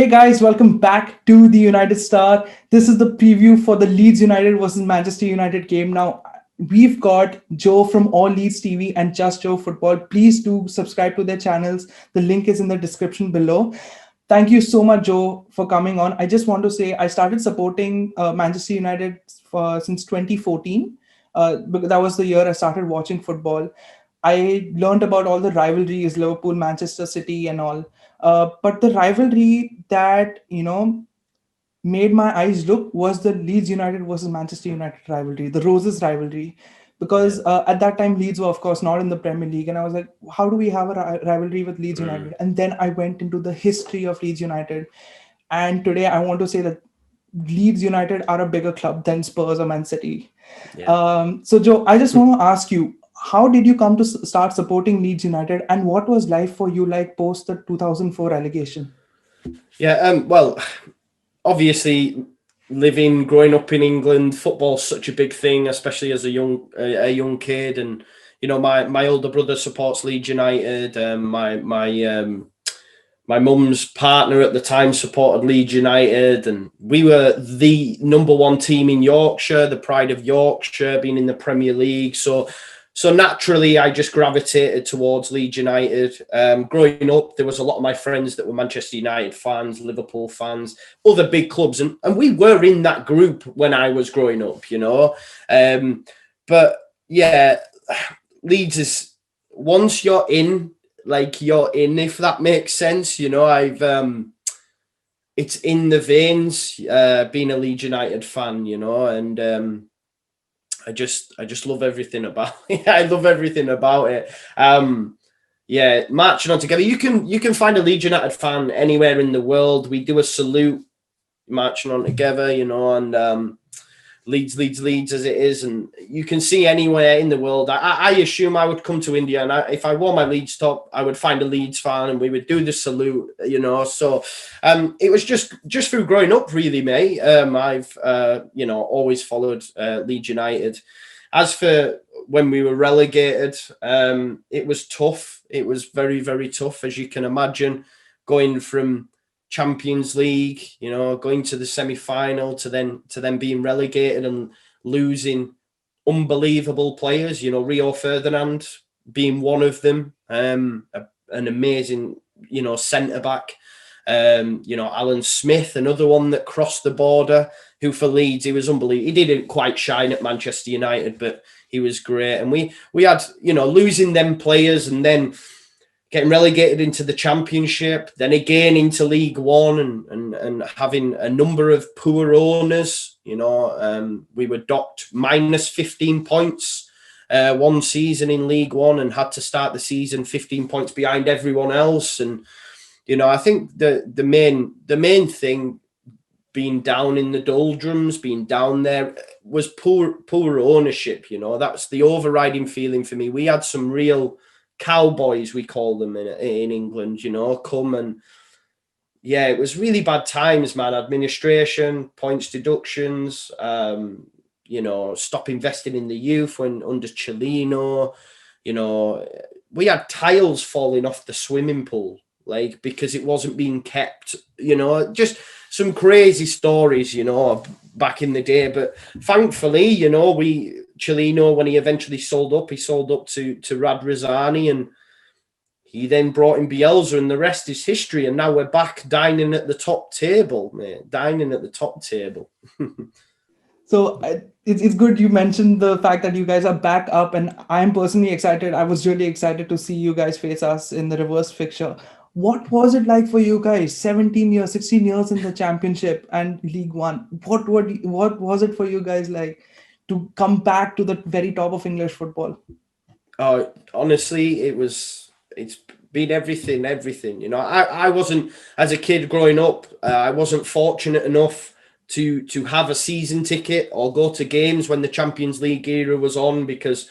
Hey guys, welcome back to the United Star. This is the preview for the Leeds United versus Manchester United game. Now, we've got Joe from All Leeds TV and Just Joe Football. Please do subscribe to their channels. The link is in the description below. Thank you so much, Joe, for coming on. I just want to say I started supporting Manchester United since 2014. Because that was the year I started watching football. I learned about all the rivalries, Liverpool, Manchester City, and all. But the rivalry that made my eyes look was the Leeds United versus Manchester United rivalry, the Roses rivalry, because Yeah. at that time Leeds were of course not in the Premier League, and I was like, how do we have a rivalry with Leeds Mm. United? And then I went into the history of Leeds United, and today I want to say that Leeds United are a bigger club than Spurs or Man City. Yeah. So Joe, I just want to ask you, how did you come to start supporting Leeds United, and what was life for you like post the 2004 relegation? Yeah. Well, obviously, growing up in England, football's such a big thing, especially as a young kid. And my older brother supports Leeds United. My mum's partner at the time supported Leeds United, and we were the number one team in Yorkshire, the pride of Yorkshire, being in the Premier League. So naturally, I just gravitated towards Leeds United. Growing up, there was a lot of my friends that were Manchester United fans, Liverpool fans, other big clubs, and we were in that group when I was growing up. But yeah, Leeds is once you're in, like you're in, if that makes sense. I've it's in the veins, being a Leeds United fan, and I just love everything about it. I love everything about it. Yeah, marching on together. You can find a Leeds United fan anywhere in the world. We do a salute marching on together, and Leeds as it is, and you can see anywhere in the world. I assume I would come to India, and if I wore my Leeds top, I would find a Leeds fan, and we would do the salute. So it was just through growing up, really, mate. I've always followed Leeds United. As for when we were relegated, it was tough. It was very, very tough, as you can imagine, going from Champions League, going to the semi-final to then being relegated and losing unbelievable players. Rio Ferdinand being one of them, an amazing, centre back. Alan Smith, another one that crossed the border, who for Leeds, he was unbelievable. He didn't quite shine at Manchester United, but he was great. And we had, losing them players and then getting relegated into the Championship, then again into League One, and having a number of poor owners. We were docked minus 15 points one season in League One, and had to start the season 15 points behind everyone else. And I think the main thing, being down in the doldrums, being down there, was poor ownership. That's the overriding feeling for me. We had some real cowboys, we call them in England, come, and yeah, it was really bad times, man. Administration, points deductions, stop investing in the youth when under Cellino. We had tiles falling off the swimming pool, like, because it wasn't being kept. Just some crazy stories, back in the day. But thankfully, Cellino, when he eventually sold up to Rad Razzani, and he then brought in Bielsa, and the rest is history. And now we're back dining at the top table, mate. Dining at the top table. So it's good you mentioned the fact that you guys are back up, and I'm personally excited. I was really excited to see you guys face us in the reverse fixture. What was it like for you guys? 17 years, 16 years in the Championship and League One. What was it for you guys like to come back to the very top of English football? Honestly, it's been everything. I wasn't, as a kid growing up, I wasn't fortunate enough to have a season ticket or go to games when the Champions League era was on, because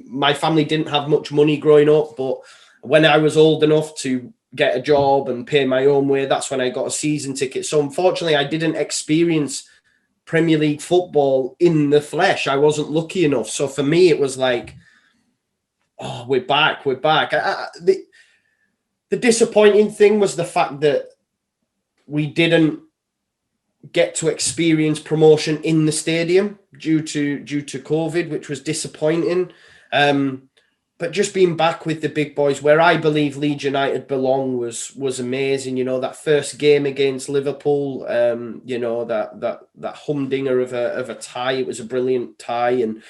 my family didn't have much money growing up. But when I was old enough to get a job and pay my own way, that's when I got a season ticket. So unfortunately, I didn't experience Premier League football in the flesh. I wasn't lucky enough. So for me, it was like, oh, we're back. The disappointing thing was the fact that we didn't get to experience promotion in the stadium due to COVID, which was disappointing. But just being back with the big boys, where I believe Leeds United belong, was amazing. You know, that first game against Liverpool, you know, that humdinger of a tie. It was a brilliant tie, and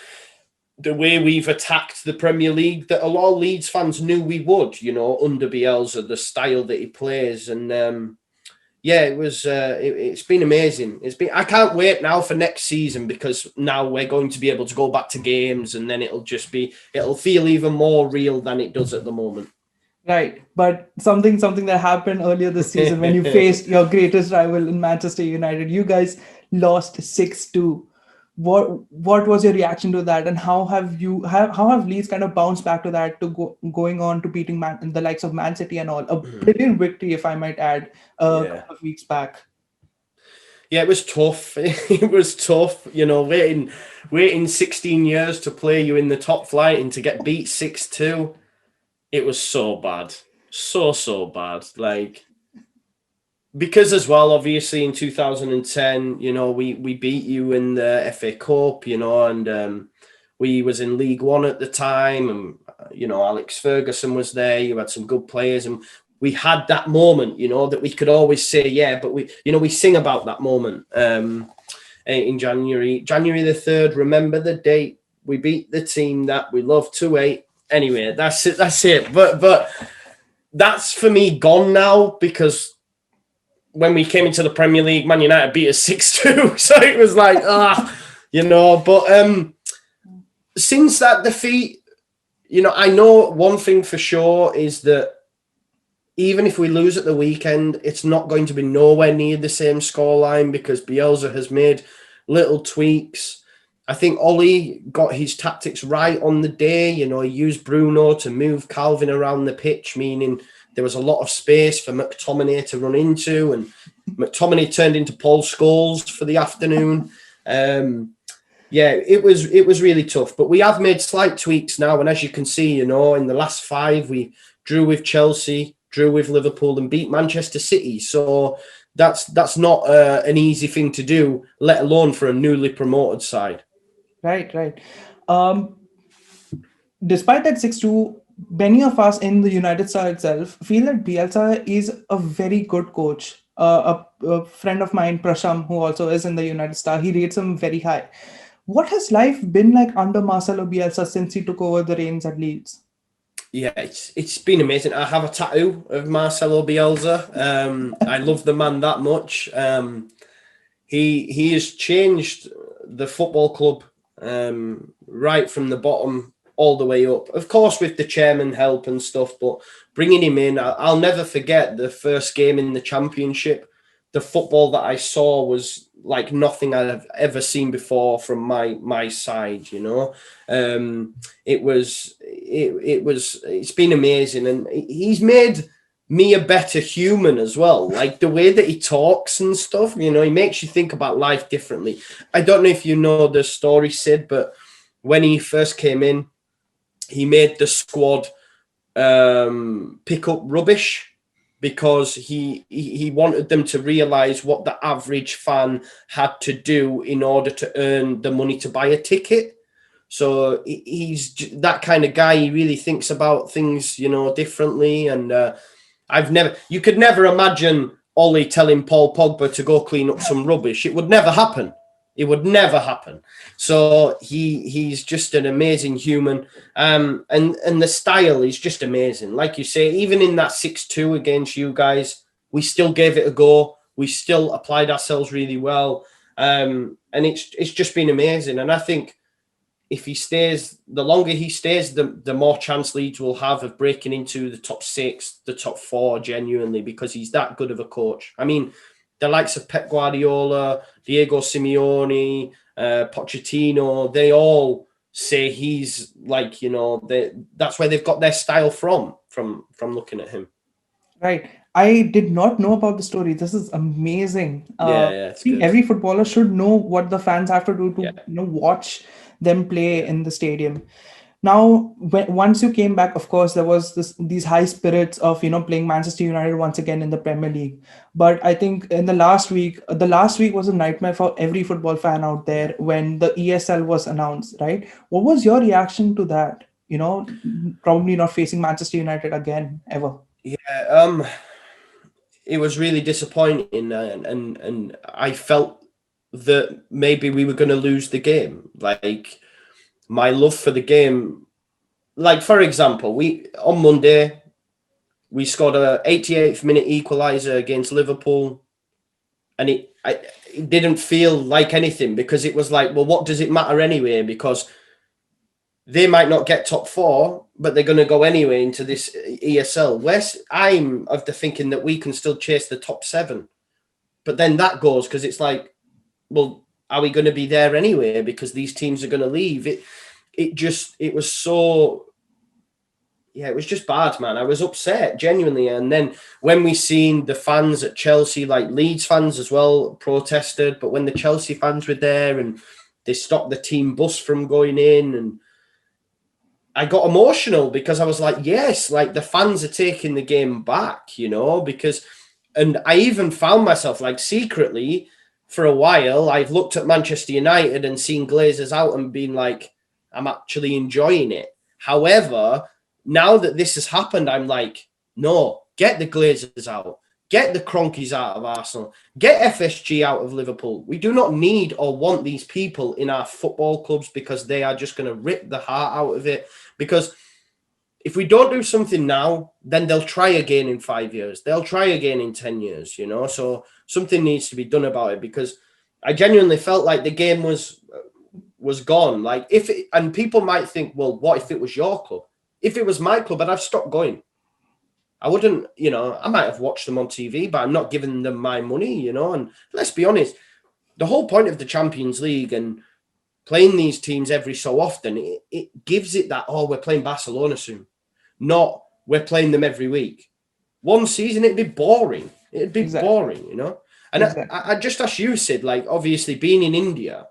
the way we've attacked the Premier League that a lot of Leeds fans knew we would. You know, under Bielsa, the style that he plays, and yeah, it was. It's been amazing. I can't wait now for next season, because now we're going to be able to go back to games, and then it'll feel even more real than it does at the moment. Right, but something that happened earlier this season when you faced your greatest rival in Manchester United, you guys lost 6-2. What was your reaction to that, and how have Leeds kind of bounced back to that, to going on to beating the likes of Man City and all? A brilliant victory, if I might add, a couple of weeks back. Yeah, it was tough. It was tough, you know, waiting 16 years to play you in the top flight and to get beat 6-2. It was so bad. So bad. Like, because as well, obviously in 2010, you know, we beat you in the FA Cup, you know, and we was in League One at the time, and you know, Alex Ferguson was there. You had some good players, and we had that moment, you know, that we could always say, yeah, but we sing about that moment in January the 3rd. Remember the date? We beat the team that we love 2-8. Anyway, that's it. But that's for me gone now, because when we came into the Premier League, Man United beat us 6-2. So it was like, you know. But since that defeat, you know, I know one thing for sure is that even if we lose at the weekend, it's not going to be nowhere near the same scoreline, because Bielsa has made little tweaks. I think Ollie got his tactics right on the day. You know, he used Bruno to move Calvin around the pitch, meaning there was a lot of space for McTominay to run into, and McTominay turned into Paul Scholes for the afternoon. Yeah, it was really tough, but we have made slight tweaks now. And as you can see, you know, in the last 5, we drew with Chelsea, drew with Liverpool, and beat Manchester City. So that's not an easy thing to do, let alone for a newly promoted side. Right. Despite that 6-2, many of us in the United side itself feel that Bielsa is a very good coach. A friend of mine, Prasham, who also is in the United Star, he rates him very high. What has life been like under Marcelo Bielsa since he took over the reins at Leeds? Yeah, it's been amazing. I have a tattoo of Marcelo Bielsa. I love the man that much. He has changed the football club right from the bottom all the way up. Of course, with the chairman help and stuff, but bringing him in, I'll never forget the first game in the Championship. The football that I saw was like nothing I've ever seen before from my side, you know. It's been amazing, and he's made me a better human as well. Like the way that he talks and stuff, you know, he makes you think about life differently. I don't know if you know the story, Sid, but when he first came in, he made the squad pick up rubbish, because he wanted them to realise what the average fan had to do in order to earn the money to buy a ticket. So he's that kind of guy. He really thinks about things, you know, differently. And you could never imagine Ollie telling Paul Pogba to go clean up some rubbish. It would never happen. It would never happen. So he's just an amazing human. And the style is just amazing. Like you say, even in that 6-2 against you guys, we still gave it a go. We still applied ourselves really well. And it's just been amazing. And I think if he stays, the longer he stays, the more chance Leeds will have of breaking into the top 6, the top 4, genuinely, because he's that good of a coach. I mean, the likes of Pep Guardiola, Diego Simeone, Pochettino, they all say he's like, you know, that's where they've got their style from looking at him. Right. I did not know about the story. This is amazing. It's good. Every footballer should know what the fans have to do to watch them play in the stadium. Now once you came back, of course there was these high spirits of playing Manchester United once again in the Premier League. But I think in the last week was a nightmare for every football fan out there when the ESL was announced, right? What was your reaction to that? Probably not facing Manchester United again ever. Yeah, it was really disappointing, and I felt that maybe we were going to lose the game. Like, my love for the game, like, for example, we on Monday we scored a 88th minute equaliser against Liverpool, and it didn't feel like anything, because it was like, well, what does it matter anyway? Because they might not get top four, but they're going to go anyway into this ESL. Whereas I'm of the thinking that we can still chase the top seven, but then that goes, because it's like, well, are we going to be there anyway? Because these teams are going to leave. It was so, yeah, it was just bad, man. I was upset, genuinely. And then when we seen the fans at Chelsea, like Leeds fans as well, protested, but when the Chelsea fans were there and they stopped the team bus from going in, and I got emotional, because I was like, yes, like the fans are taking the game back, because, and I even found myself, like, secretly for a while, I've looked at Manchester United and seen Glazers out and been like, I'm actually enjoying it. However, now that this has happened, I'm like, no, get the Glazers out. Get the Cronkies out of Arsenal. Get FSG out of Liverpool. We do not need or want these people in our football clubs, because they are just going to rip the heart out of it. Because if we don't do something now, then they'll try again in 5 years. They'll try again in 10 years, So something needs to be done about it, because I genuinely felt like the game was gone. Like, and people might think, well, what if it was your club? If it was my club, I'd have stopped going. I wouldn't, I might have watched them on TV, but I'm not giving them my money, And let's be honest, the whole point of the Champions League and playing these teams every so often, it gives it that, oh, we're playing Barcelona soon. Not, we're playing them every week. One season, it'd be boring. It'd be Exactly. boring, And Exactly. I just asked you, Sid, like, obviously being in India,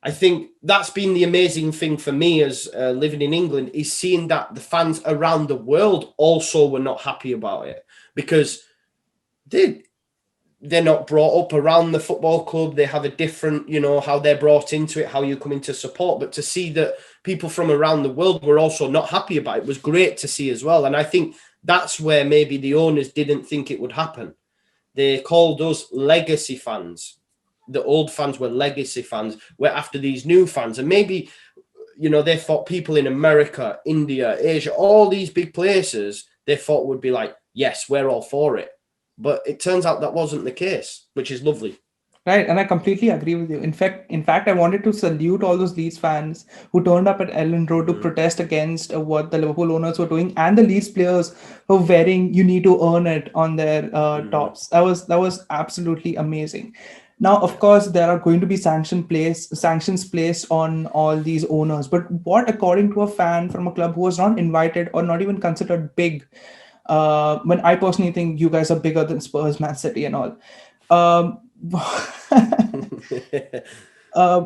I think that's been the amazing thing for me as living in England, is seeing that the fans around the world also were not happy about it, because they're not brought up around the football club. They have a different, how they're brought into it, how you come into support. But to see that people from around the world were also not happy about it was great to see as well. And I think that's where maybe the owners didn't think it would happen. They called us legacy fans. The old fans were legacy fans. We're after these new fans. And maybe, they thought people in America, India, Asia, all these big places, they thought would be like, yes, we're all for it. But it turns out that wasn't the case, which is lovely. Right, and I completely agree with you. In fact, I wanted to salute all those Leeds fans who turned up at Ellen Road to protest against what the Liverpool owners were doing, and the Leeds players who were wearing "You Need to Earn It" on their tops. That was absolutely amazing. Now, of course, there are going to be sanctions placed on all these owners. But what, according to a fan from a club who was not invited or not even considered big, when I personally think you guys are bigger than Spurs, Man City, and all. Um, uh,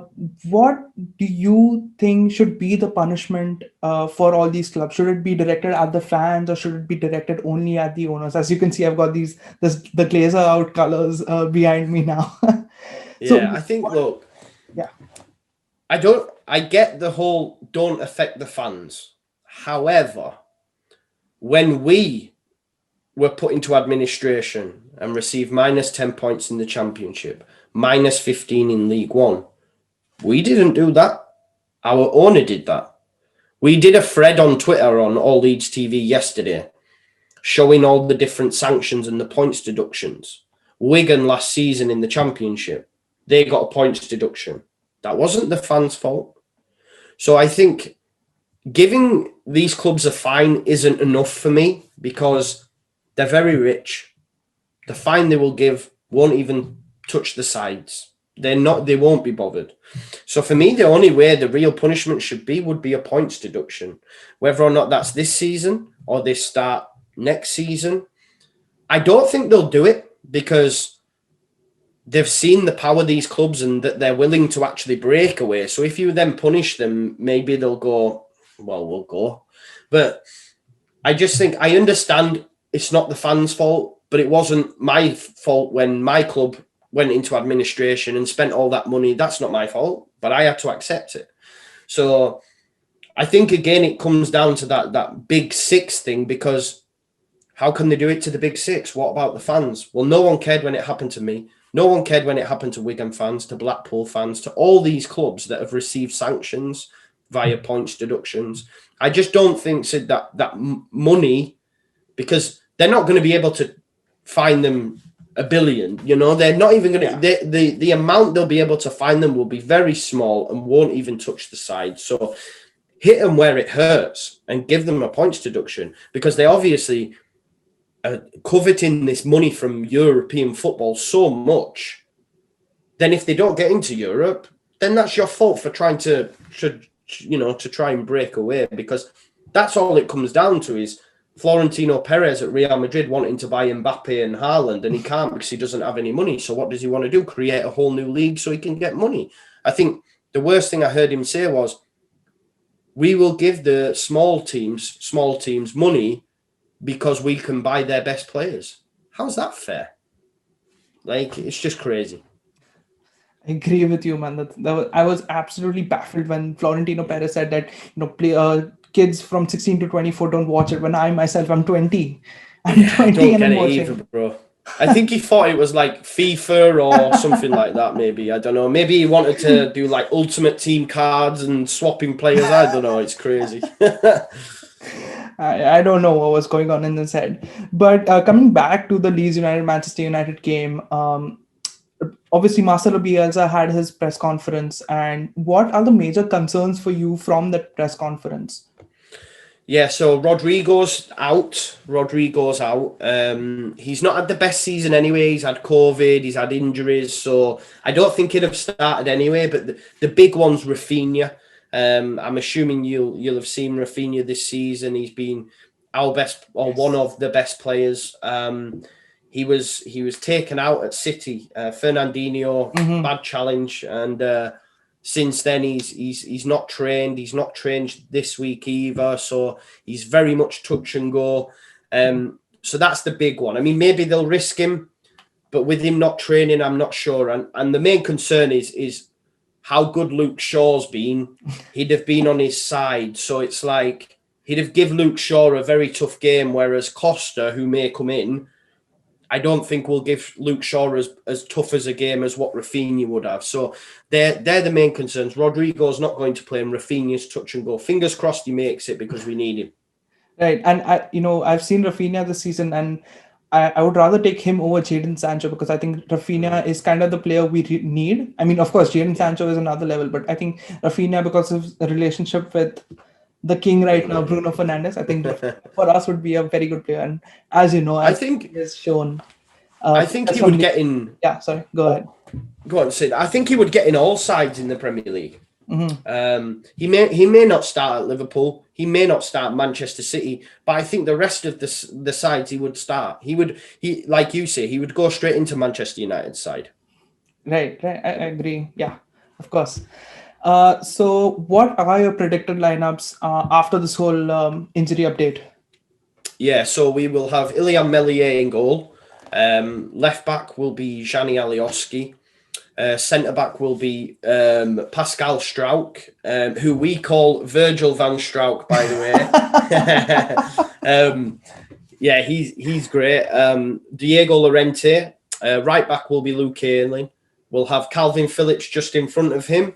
what do you think should be the punishment for all these clubs? Should it be directed at the fans, or should it be directed only at the owners? As you can see, I've got the Glazer out colors behind me now. Yeah, So, I think, look, yeah, I get the whole don't affect the fans. However, when we were put into administration and received minus 10 points in the Championship, minus 15 in League One, we didn't do that. Our owner did that. We did a thread on Twitter on All Leeds TV yesterday, showing all the different sanctions and the points deductions. Wigan last season in the Championship, they got a points deduction. That wasn't the fans' fault. So I think giving these clubs a fine isn't enough for me, because they're very rich. The fine they will give won't even touch the sides. They won't be bothered. So for me, the only way the real punishment would be a points deduction. Whether or not that's this season or they start next season, I don't think they'll do it, because they've seen the power of these clubs and that they're willing to actually break away. So if you then punish them, maybe they'll go, well, we'll go. But I just think I understand it's not the fans' fault, but it wasn't my fault when my club went into administration and spent all that money. That's not my fault, but I had to accept it. So I think again it comes down to that big six thing, because how can they do it to the big six? What about the fans? Well, no one cared when it happened to me. No one cared when it happened to Wigan fans, to Blackpool fans, to all these clubs that have received sanctions via points deductions. I just don't think, Sid, that money, because they're not going to be able to fine them $1 billion. You know, they're not even going to. The amount they'll be able to fine them will be very small and won't even touch the side. So hit them where it hurts and give them a points deduction, because they obviously coveting this money from European football so much. Then if they don't get into Europe, then that's your fault for trying to try and break away, because that's all it comes down to is Florentino Perez at Real Madrid wanting to buy Mbappe and Haaland, and he can't because he doesn't have any money. So what does he want to do? Create a whole new league so he can get money. I think the worst thing I heard him say was, we will give the small teams money because we can buy their best players. How's that fair? Like, it's just crazy. I agree with you, man. I was absolutely baffled when Florentino Perez said that kids from 16 to 24 don't watch it. When I'm 20. I'm 20 and I'm watching. Either, bro. I think he thought it was like FIFA or something like that. Maybe, I don't know. Maybe he wanted to do like Ultimate Team cards and swapping players. I don't know. It's crazy. I don't know what was going on in his head. But coming back to the Leeds United Manchester United game, obviously Marcelo Bielsa had his press conference. And what are the major concerns for you from that press conference? Yeah, so Rodrigo's out. He's not had the best season anyway. He's had COVID, he's had injuries, so I don't think he'd have started anyway. But the big one's Rafinha. I'm assuming you'll have seen Rafinha this season. He's been our best, or one of the best players. He was taken out at City. Fernandinho, bad challenge, and since then he's not trained. He's not trained this week either. So he's very much touch and go. So that's the big one. I mean, maybe they'll risk him, but with him not training, I'm not sure. And the main concern is how good Luke Shaw's been. He'd have been on his side. So it's like he'd have given Luke Shaw a very tough game, whereas Costa, who may come in, I don't think will give Luke Shaw as tough as a game as what Rafinha would have. So they're the main concerns. Rodrigo's not going to play, and Rafinha's touch and go. Fingers crossed he makes it, because we need him. Right. And I've seen Rafinha this season, and I would rather take him over Jadon Sancho, because I think Rafinha is kind of the player we need. I mean, of course, Jadon Sancho is another level, but I think Rafinha, because of the relationship with the king right now, Bruno Fernandes, I think for us would be a very good player. And as you know, I think he has shown. I think he would get in. Yeah, sorry. Go ahead. Go on, Sid. I think he would get in all sides in the Premier League. Mm-hmm. He may not start at Liverpool. He may not start Manchester City, but I think the rest of the sides he would start. He like you say, he would go straight into Manchester United's side. Right. I agree. Yeah, of course. So what are your predicted lineups after this whole injury update? Yeah, so we will have Ilian Meslier in goal. Left back will be Gianni Alioski. Centre back will be Pascal Struijk, who we call Virgil van Struijk, by the way. Yeah, he's great. Diego Llorente. Right back will be Luke Ayling. We'll have Calvin Phillips just in front of him.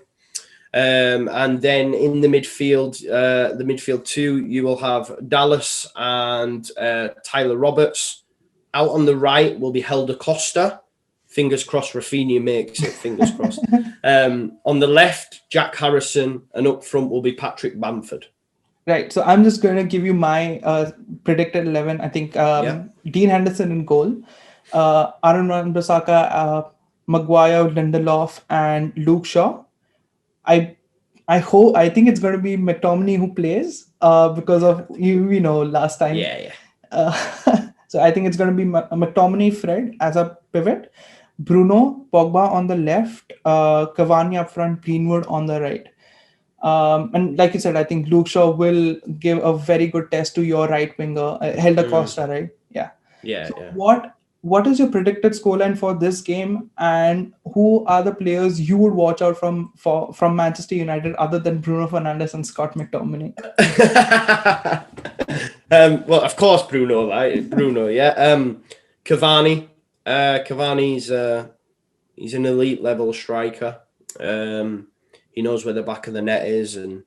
And then in the midfield two, you will have Dallas and Tyler Roberts. Out on the right will be Helder Costa. Fingers crossed Rafinha makes it, fingers crossed. On the left, Jack Harrison, and up front will be Patrick Bamford. Right. So I'm just going to give you my predicted 11. I think Dean Henderson in goal, Aaron Wan-Bissaka, Maguire, Lindelof, and Luke Shaw. I think it's going to be McTominay who plays because of last time. Yeah. So I think it's going to be McTominay, Fred as a pivot, Bruno, Pogba on the left, Cavani up front, Greenwood on the right. And like you said, I think Luke Shaw will give a very good test to your right winger, Helder Costa, right? Yeah. Yeah, So yeah. what is your predicted scoreline for this game, and who are the players you would watch out from Manchester United other than Bruno Fernandes and Scott McTominay? Well, of course, Bruno, right? Bruno, yeah. Cavani. Cavani's he's an elite level striker. He knows where the back of the net is, and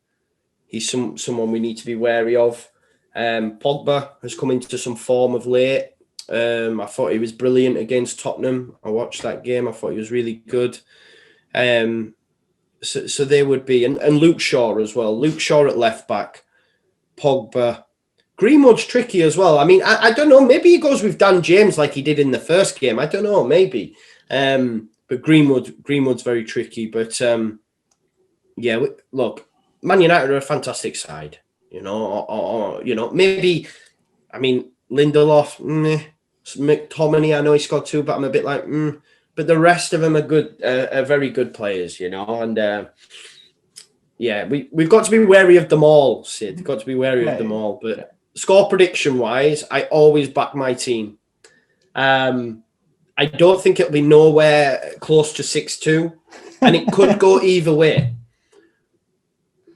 he's someone we need to be wary of. Pogba has come into some form of late. I thought he was brilliant against Tottenham. I watched that game. I thought he was really good. So they would be, and Luke Shaw as well. Luke Shaw at left back, Pogba. Greenwood's tricky as well. I mean, I don't know. Maybe he goes with Dan James like he did in the first game. I don't know. Maybe. But Greenwood's very tricky. But yeah, look, Man United are a fantastic side. You know, or maybe. I mean, Lindelof, McTominay. I know he scored 2, but I'm a bit like, But the rest of them are good, are very good players. You know, and. Yeah, we've got to be wary of them all, Sid. Got to be wary of them all. But score prediction wise, I always back my team. I don't think it'll be nowhere close to 6-2, and it could go either way.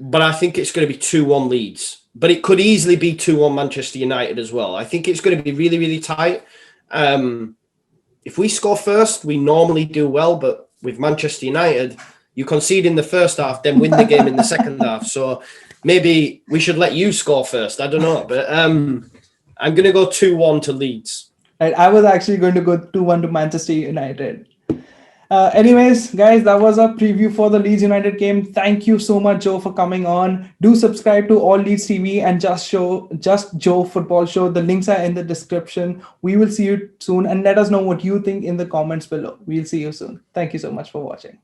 But I think it's going to be 2-1 Leeds. But it could easily be 2-1 Manchester United as well. I think it's going to be really, really tight. If we score first, we normally do well. But with Manchester United, you concede in the first half, then win the game in the second half. So maybe we should let you score first. I don't know. But I'm going to go 2-1 to Leeds. Right, I was actually going to go 2-1 to Manchester United. Anyways, guys, that was our preview for the Leeds United game. Thank you so much, Joe, for coming on. Do subscribe to All Leeds TV and Just Joe Football Show. The links are in the description. We will see you soon, and let us know what you think in the comments below. We'll see you soon. Thank you so much for watching.